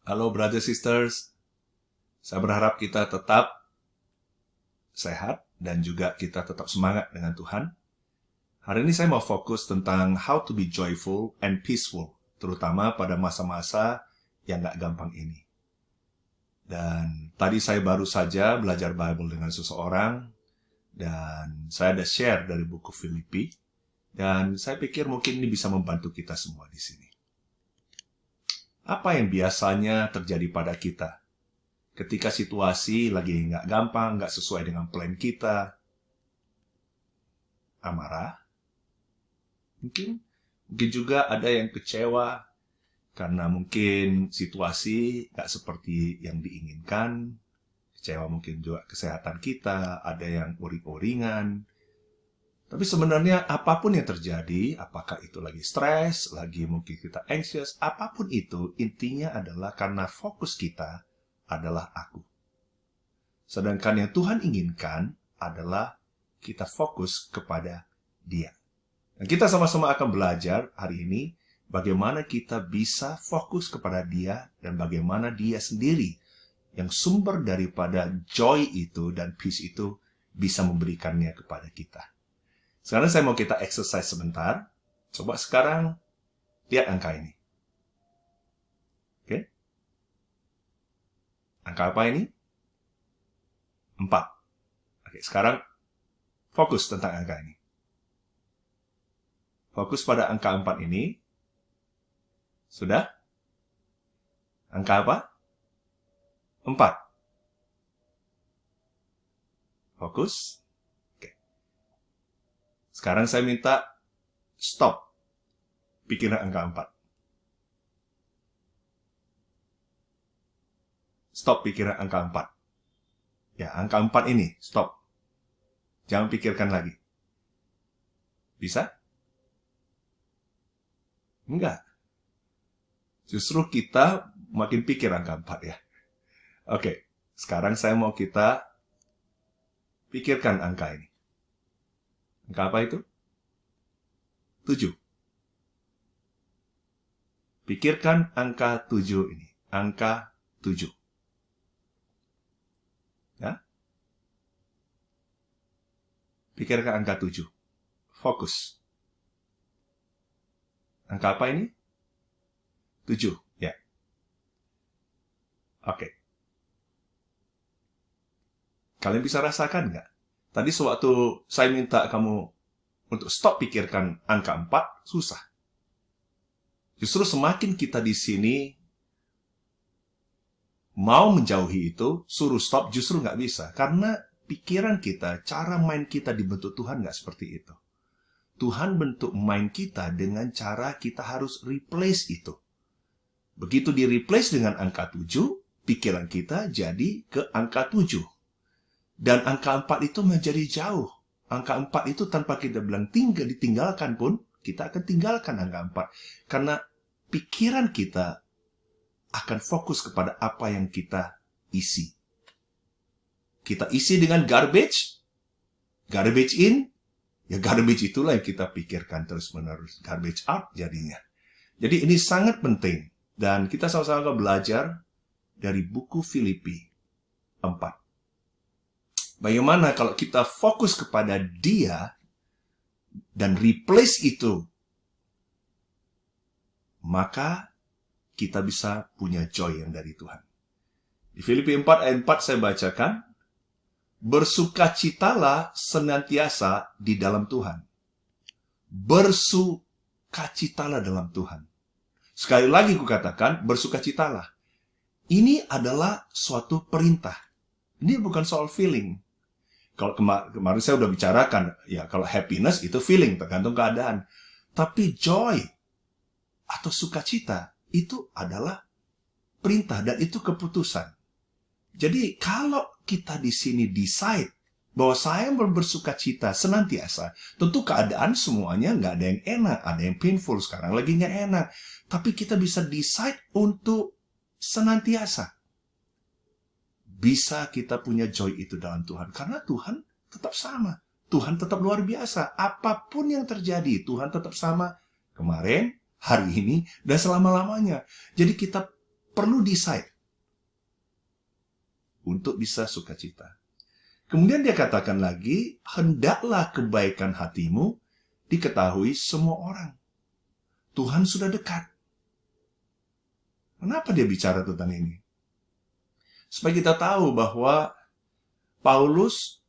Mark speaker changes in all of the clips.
Speaker 1: Halo brothers sisters, saya berharap kita tetap sehat dan juga kita tetap semangat dengan Tuhan. Hari ini saya mau fokus tentang how to be joyful and peaceful, terutama pada masa-masa yang gak gampang ini. Dan tadi saya baru saja belajar Bible dengan seseorang, dan saya ada share dari buku Filipi, dan saya pikir mungkin ini bisa membantu kita semua di sini. Apa yang biasanya terjadi pada kita ketika situasi lagi nggak gampang, nggak sesuai dengan plan kita? Amarah. Mungkin juga ada yang kecewa karena mungkin situasi nggak seperti yang diinginkan. Kecewa mungkin juga kesehatan kita, ada yang uring-uringan. Tapi sebenarnya apapun yang terjadi, apakah itu lagi stres, lagi mungkin kita anxious, apapun itu, intinya adalah karena fokus kita adalah aku. Sedangkan yang Tuhan inginkan adalah kita fokus kepada Dia. Dan kita sama-sama akan belajar hari ini bagaimana kita bisa fokus kepada Dia dan bagaimana Dia sendiri yang sumber daripada joy itu dan peace itu bisa memberikannya kepada kita. Sekarang saya mau kita exercise sebentar. Coba sekarang lihat angka ini. Oke? Angka apa ini? 4. Oke, sekarang fokus tentang angka ini. Fokus pada angka 4 ini. Sudah? Angka apa? 4. Fokus. Sekarang saya minta stop pikiran angka 4. Stop pikiran angka 4. Ya, angka 4 ini, stop. Jangan pikirkan lagi. Bisa? Enggak. Justru kita makin pikir angka 4 ya. Oke, sekarang saya mau kita pikirkan angka ini. Angka apa itu? 7. Pikirkan angka 7 ini. Angka 7. Ya? Pikirkan angka 7. Fokus. Angka apa ini? 7. Ya. Oke. Kalian bisa rasakan nggak? Tadi sewaktu saya minta kamu untuk stop pikirkan angka 4, susah. Justru semakin kita di sini mau menjauhi itu, suruh stop, justru nggak bisa. Karena pikiran kita, cara main kita dibentuk Tuhan nggak seperti itu. Tuhan bentuk main kita dengan cara kita harus replace itu. Begitu di-replace dengan angka 7, pikiran kita jadi ke angka 7. Dan angka 4 itu menjadi jauh. Angka 4 itu tanpa kita bilang ditinggalkan pun, kita akan tinggalkan angka 4. Karena pikiran kita akan fokus kepada apa yang kita isi. Kita isi dengan garbage in, ya garbage itulah yang kita pikirkan terus-menerus. Garbage out jadinya. Jadi ini sangat penting. Dan kita sama-sama belajar dari buku Filipi 4. Bagaimana kalau kita fokus kepada Dia dan replace itu, maka kita bisa punya joy yang dari Tuhan. Di Filipi 4 ayat 4 saya bacakan, bersukacitalah senantiasa di dalam Tuhan. Bersukacitalah dalam Tuhan. Sekali lagi kukatakan, bersukacitalah. Ini adalah suatu perintah. Ini bukan soal feeling. Kalau kemarin saya udah bicarakan, ya kalau happiness itu feeling, tergantung keadaan. Tapi joy atau sukacita itu adalah perintah dan itu keputusan. Jadi kalau kita di sini decide bahwa saya bersukacita senantiasa, tentu keadaan semuanya nggak ada yang enak, ada yang painful, sekarang lagi nggak enak. Tapi kita bisa decide untuk senantiasa. Bisa kita punya joy itu dalam Tuhan. Karena Tuhan tetap sama. Tuhan tetap luar biasa. Apapun yang terjadi, Tuhan tetap sama. Kemarin, hari ini, dan selama-lamanya. Jadi kita perlu decide untuk bisa sukacita. Kemudian dia katakan lagi, hendaklah kebaikan hatimu diketahui semua orang. Tuhan sudah dekat. Kenapa dia bicara tentang ini? Supaya kita tahu bahwa Paulus,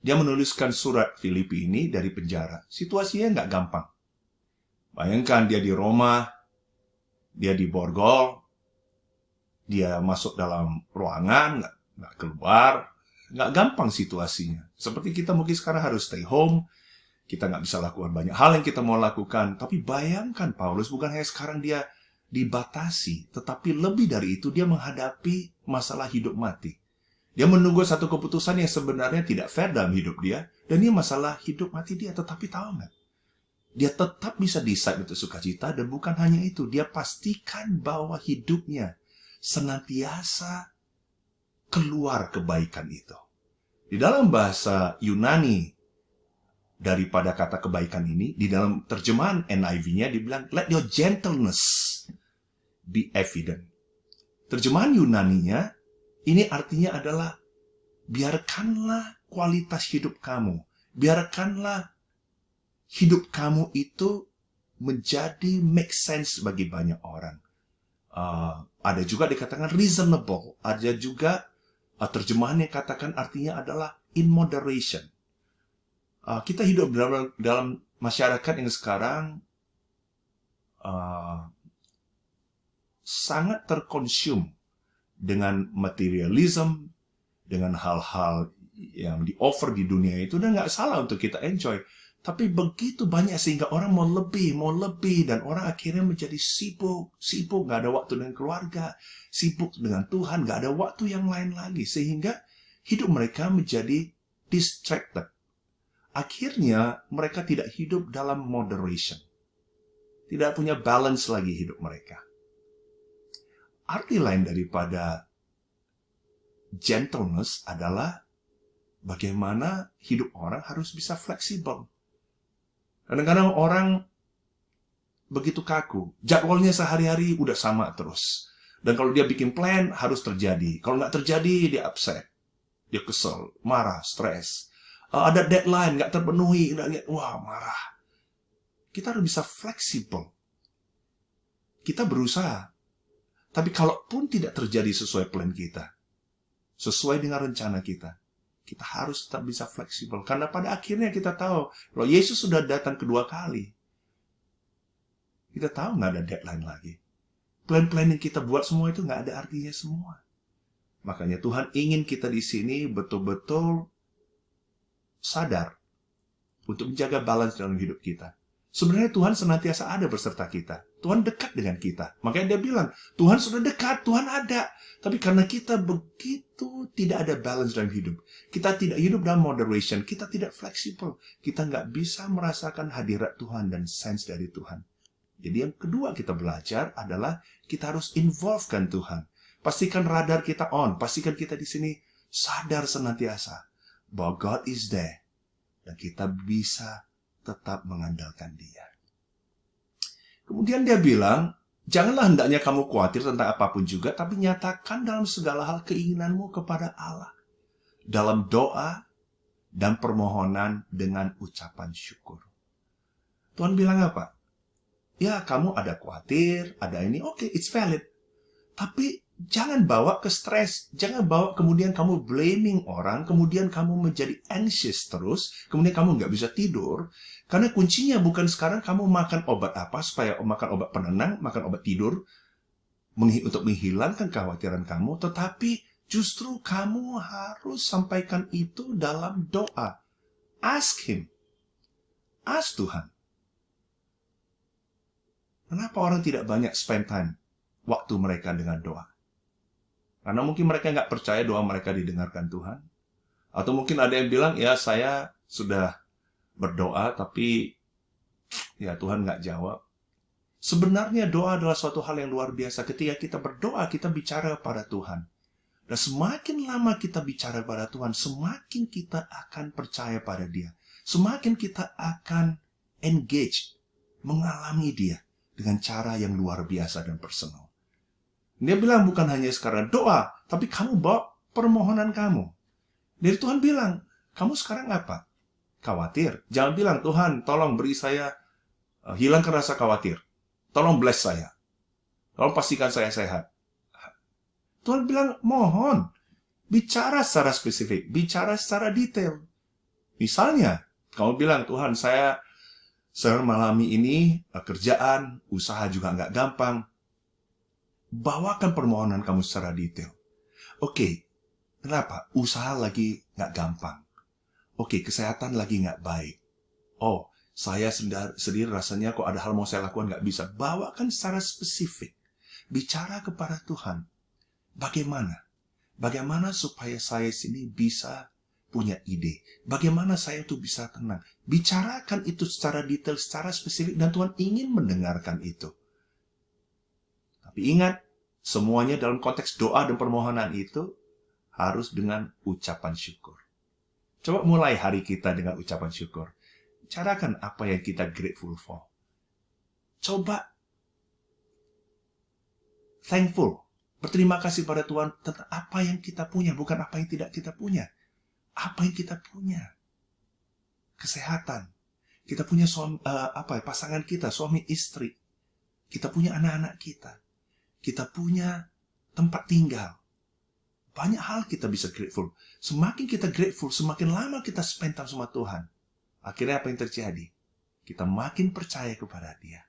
Speaker 1: dia menuliskan surat Filipi ini dari penjara. Situasinya nggak gampang. Bayangkan dia di Roma, dia di borgol, dia masuk dalam ruangan, nggak keluar, nggak gampang situasinya. Seperti kita mungkin sekarang harus stay home, kita nggak bisa lakukan banyak hal yang kita mau lakukan. Tapi bayangkan Paulus, bukan hanya sekarang dia dibatasi, tetapi lebih dari itu dia menghadapi masalah hidup mati. Dia menunggu satu keputusan yang sebenarnya tidak fair dalam hidup dia, dan ini masalah hidup mati dia. Tetapi tahu nggak? Dia tetap bisa decide untuk sukacita, dan bukan hanya itu, dia pastikan bahwa hidupnya senantiasa keluar kebaikan itu. Di dalam bahasa Yunani daripada kata kebaikan ini, di dalam terjemahan NIV-nya dibilang, let your gentleness be evident. Terjemahan Yunaninya, ini artinya adalah, biarkanlah kualitas hidup kamu, biarkanlah hidup kamu itu menjadi make sense bagi banyak orang. Ada juga dikatakan reasonable, ada juga terjemahan yang katakan artinya adalah in moderation. Kita hidup dalam masyarakat yang sekarang sangat terkonsum dengan materialism, dengan hal-hal yang di-offer di dunia itu, dan nggak salah untuk kita enjoy. Tapi begitu banyak sehingga orang mau lebih, dan orang akhirnya menjadi sibuk, nggak ada waktu dengan keluarga, sibuk dengan Tuhan, nggak ada waktu yang lain lagi, sehingga hidup mereka menjadi distracted. Akhirnya mereka tidak hidup dalam moderation, tidak punya balance lagi hidup mereka. Arti lain daripada gentleness adalah bagaimana hidup orang harus bisa fleksibel. Kadang-kadang orang begitu kaku. Jadwalnya sehari-hari udah sama terus. Dan kalau dia bikin plan, harus terjadi. Kalau nggak terjadi, dia upset. Dia kesel, marah, stres. Ada deadline, nggak terpenuhi. Wah, marah. Kita harus bisa fleksibel. Kita berusaha. Tapi kalaupun tidak terjadi sesuai plan kita, sesuai dengan rencana kita, kita harus tetap bisa fleksibel. Karena pada akhirnya kita tahu, kalau Yesus sudah datang kedua kali, kita tahu nggak ada deadline lagi. Plan-plan yang kita buat semua itu nggak ada artinya semua. Makanya Tuhan ingin kita di sini betul-betul sadar untuk menjaga balance dalam hidup kita. Sebenarnya Tuhan senantiasa ada beserta kita. Tuhan dekat dengan kita. Makanya dia bilang, Tuhan sudah dekat, Tuhan ada. Tapi karena kita begitu tidak ada balance dalam hidup, kita tidak hidup dalam moderation, kita tidak fleksibel, kita nggak bisa merasakan hadirat Tuhan dan sense dari Tuhan. Jadi yang kedua kita belajar adalah kita harus involvekan Tuhan. Pastikan radar kita on, pastikan kita di sini sadar senantiasa bahwa God is there. Dan kita bisa tetap mengandalkan Dia. Kemudian dia bilang, janganlah hendaknya kamu khawatir tentang apapun juga, tapi nyatakan dalam segala hal keinginanmu kepada Allah. Dalam doa dan permohonan dengan ucapan syukur. Tuhan bilang apa? Ya, kamu ada khawatir, ada ini, oke, it's valid. Tapi jangan bawa ke stres. Jangan bawa kemudian kamu blaming orang, kemudian kamu menjadi anxious terus, kemudian kamu nggak bisa tidur. Karena kuncinya bukan sekarang kamu makan obat apa, supaya makan obat penenang, makan obat tidur, untuk menghilangkan kekhawatiran kamu, tetapi justru kamu harus sampaikan itu dalam doa. Ask Him. Ask Tuhan. Kenapa orang tidak banyak spend time waktu mereka dengan doa? Karena mungkin mereka nggak percaya doa mereka didengarkan Tuhan. Atau mungkin ada yang bilang, ya saya sudah berdoa, tapi ya Tuhan nggak jawab. Sebenarnya doa adalah suatu hal yang luar biasa. Ketika kita berdoa, kita bicara pada Tuhan. Dan semakin lama kita bicara pada Tuhan, semakin kita akan percaya pada Dia. Semakin kita akan engage, mengalami Dia dengan cara yang luar biasa dan personal. Dia bilang bukan hanya sekarang doa, tapi kamu bawa permohonan kamu. Dari Tuhan bilang, kamu sekarang apa? Khawatir. Jangan bilang, Tuhan tolong beri saya, hilangkan rasa khawatir. Tolong bless saya. Tolong pastikan saya sehat. Tuhan bilang, mohon. Bicara secara spesifik. Bicara secara detail. Misalnya, kamu bilang, Tuhan saya mengalami ini, kerjaan, usaha juga nggak gampang. Bawakan permohonan kamu secara detail. Oke, kenapa? Usaha lagi nggak gampang. Oke, kesehatan lagi nggak baik. Oh, saya sendiri rasanya kok ada hal mau saya lakukan nggak bisa. Bawakan secara spesifik. Bicara kepada Tuhan. Bagaimana? Bagaimana supaya saya sini bisa punya ide? Bagaimana saya itu bisa tenang? Bicarakan itu secara detail, secara spesifik, dan Tuhan ingin mendengarkan itu. Tapi ingat, semuanya dalam konteks doa dan permohonan itu harus dengan ucapan syukur. Coba mulai hari kita dengan ucapan syukur. Bicarakan apa yang kita grateful for. Coba thankful. Berterima kasih pada Tuhan tentang apa yang kita punya, bukan apa yang tidak kita punya. Apa yang kita punya? Kesehatan. Kita punya pasangan kita, suami istri. Kita punya anak-anak kita. Kita punya tempat tinggal. Banyak hal kita bisa grateful. Semakin kita grateful, semakin lama kita spend time sama Tuhan. Akhirnya apa yang terjadi? Kita makin percaya kepada Dia.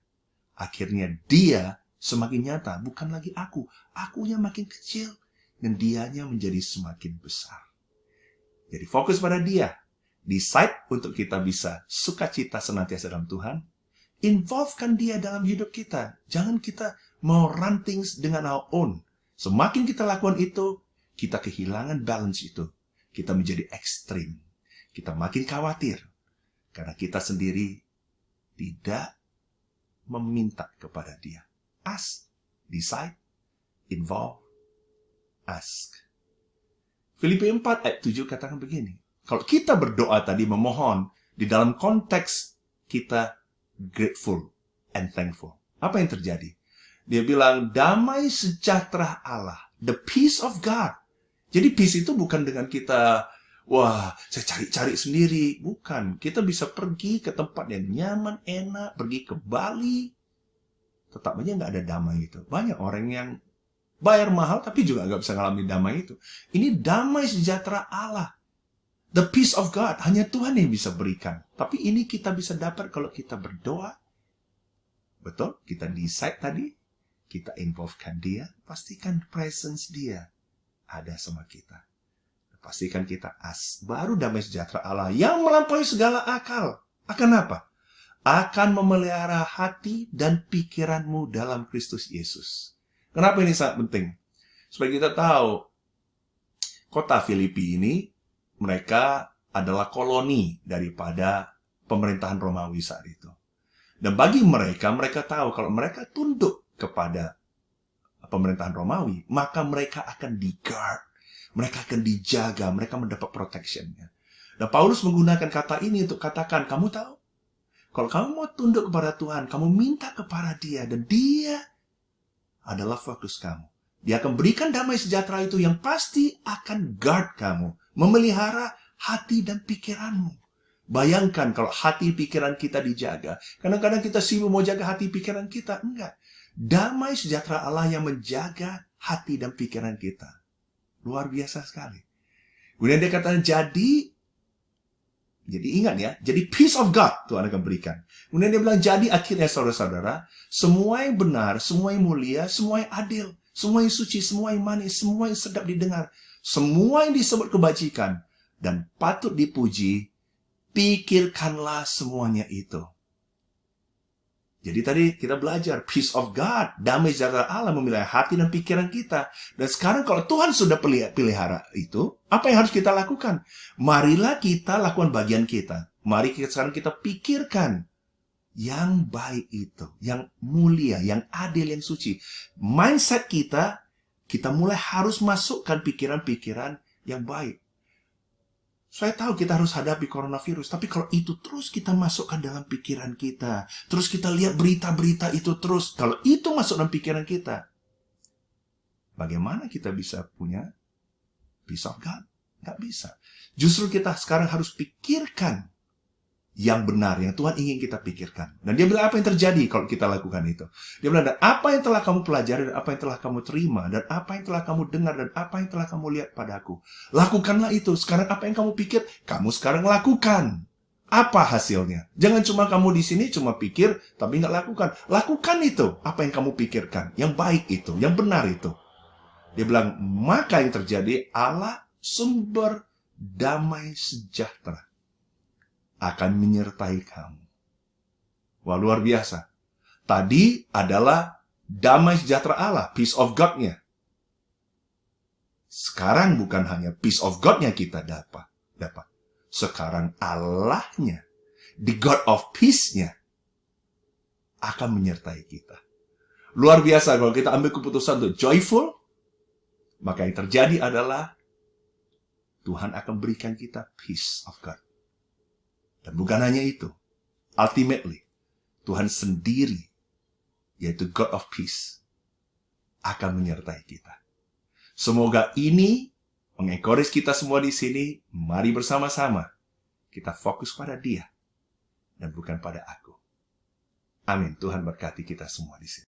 Speaker 1: Akhirnya Dia semakin nyata, bukan lagi aku. Akunya makin kecil, dan Dianya menjadi semakin besar. Jadi fokus pada Dia. Decide untuk kita bisa sukacita senantiasa dalam Tuhan. Involvekan Dia dalam hidup kita. Jangan kita mau run things dengan our own. Semakin kita lakukan itu, kita kehilangan balance itu. Kita menjadi ekstrim. Kita makin khawatir. Karena kita sendiri tidak meminta kepada Dia. Ask, decide, involve, ask. Filipi 4 ayat 7 katakan begini. Kalau kita berdoa tadi memohon, di dalam konteks kita grateful and thankful. Apa yang terjadi? Dia bilang, damai sejahtera Allah. The peace of God. Jadi peace itu bukan dengan kita, wah, saya cari-cari sendiri. Bukan. Kita bisa pergi ke tempat yang nyaman, enak, pergi ke Bali. Tetap aja nggak ada damai itu. Banyak orang yang bayar mahal tapi juga nggak bisa ngalami damai itu. Ini damai sejahtera Allah. The peace of God. Hanya Tuhan yang bisa berikan. Tapi ini kita bisa dapat kalau kita berdoa. Betul? Kita decide tadi. Kita involvekan Dia. Pastikan presence Dia ada sama kita. Pastikan kita baru damai sejahtera Allah yang melampaui segala akal. Akan apa? Akan memelihara hati dan pikiranmu dalam Kristus Yesus. Kenapa ini sangat penting? Supaya kita tahu, kota Filipi ini, mereka adalah koloni daripada pemerintahan Romawi saat itu. Dan bagi mereka, mereka tahu kalau mereka tunduk kepada pemerintahan Romawi, maka mereka akan di-guard. Mereka akan dijaga, mereka mendapat protection-nya. Dan Paulus menggunakan kata ini untuk katakan, kamu tahu? Kalau kamu mau tunduk kepada Tuhan, kamu minta kepada Dia, dan Dia adalah fokus kamu. Dia akan berikan damai sejahtera itu yang pasti akan guard kamu, memelihara hati dan pikiranmu. Bayangkan kalau hati pikiran kita dijaga. Kadang-kadang kita sibuk mau jaga hati pikiran kita. Enggak. Damai sejahtera Allah yang menjaga hati dan pikiran kita. Luar biasa sekali. Kemudian dia katakan, jadi ingat ya, jadi peace of God Tuhan akan berikan. Kemudian dia bilang, jadi akhirnya saudara-saudara, semua yang benar, semua yang mulia, semua yang adil, semua yang suci, semua yang manis, semua yang sedap didengar, semua yang disebut kebajikan dan patut dipuji, pikirkanlah semuanya itu. Jadi tadi kita belajar, peace of God, damai sejahtera Allah memelihara hati dan pikiran kita. Dan sekarang kalau Tuhan sudah pelihara itu, apa yang harus kita lakukan? Marilah kita lakukan bagian kita. Mari sekarang kita pikirkan yang baik itu, yang mulia, yang adil, yang suci. Mindset kita mulai harus masukkan pikiran-pikiran yang baik. Saya tahu kita harus hadapi coronavirus, tapi kalau itu terus kita masukkan dalam pikiran kita, terus kita lihat berita-berita itu terus, kalau itu masuk dalam pikiran kita, Bagaimana kita bisa punya peace of God? Nggak bisa. Justru kita sekarang harus pikirkan yang benar, yang Tuhan ingin kita pikirkan. Dan dia bilang apa yang terjadi kalau kita lakukan itu. Dia bilang, dan apa yang telah kamu pelajari, dan apa yang telah kamu terima, dan apa yang telah kamu dengar, dan apa yang telah kamu lihat padaku. Lakukanlah itu. Sekarang apa yang kamu pikir, kamu sekarang lakukan. Apa hasilnya? Jangan cuma kamu di sini cuma pikir, tapi nggak lakukan. Lakukan itu, apa yang kamu pikirkan. Yang baik itu, yang benar itu. Dia bilang, maka yang terjadi, Allah sumber damai sejahtera akan menyertai kamu. Wah, luar biasa. Tadi adalah damai sejahtera Allah, peace of God-nya. Sekarang bukan hanya peace of God-nya kita dapat. Sekarang Allahnya, the God of peace-nya, akan menyertai kita. Luar biasa kalau kita ambil keputusan untuk joyful, maka yang terjadi adalah Tuhan akan berikan kita peace of God. Dan bukan hanya itu. Ultimately, Tuhan sendiri, yaitu God of Peace, akan menyertai kita. Semoga ini mengencourage kita semua di sini. Mari bersama-sama kita fokus pada Dia dan bukan pada aku. Amin. Tuhan berkati kita semua di sini.